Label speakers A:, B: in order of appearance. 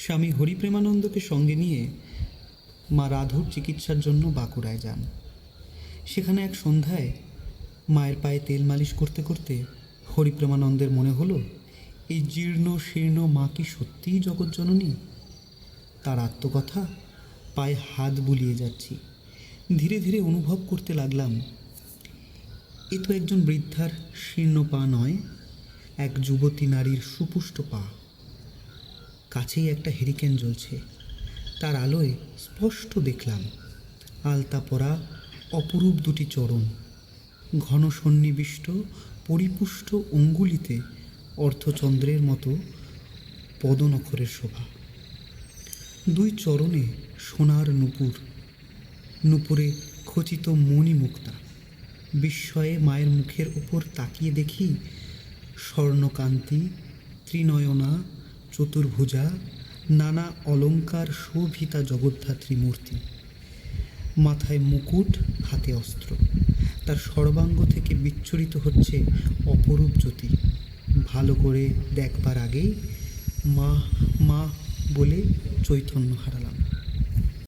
A: স্বামী হরিপ্রেমানন্দকে সঙ্গে নিয়ে মা রাধুর চিকিৎসার জন্য বাঁকুড়ায় যান। সেখানে এক সন্ধ্যায় মায়ের পায়ে তেল মালিশ করতে করতে হরিপ্রেমানন্দের মনে হলো, এই জীর্ণ শীর্ণ মা কি সত্যিই জগৎজননী? তার আত্মকথা পায়ে হাত বুলিয়ে যাচ্ছি। ধীরে ধীরে অনুভব করতে লাগলাম, এ তো একজন বৃদ্ধার শীর্ণ পা নয়, এক যুবতী নারীর সুপুষ্ট পা। কাছেই একটা হেরিকেন জ্বলছে, তার আলোয় স্পষ্ট দেখলাম আলতা পরা অপরূপ দুটি চরণ, ঘন সন্নিবিষ্ট পরিপুষ্ট অঙ্গুলিতে অর্ধচন্দ্রের মতো পদনখরের শোভা। দুই চরণে সোনার নূপুর, নূপুরে খচিত মণিমুক্তা। বিস্ময়ে মায়ের মুখের ওপর তাকিয়ে দেখি স্বর্ণকান্তি, ত্রিনয়না, চতুর্ভুজা, নানা অলঙ্কার শোভিতা জগদ্ধাত্রী মূর্তি। মাথায় মুকুট, হাতে অস্ত্র, তার সর্বাঙ্গ থেকে বিচ্ছুরিত হচ্ছে অপরূপ জ্যোতি। ভালো করে দেখবার আগেই মা মা বলে চৈতন্য হারালাম।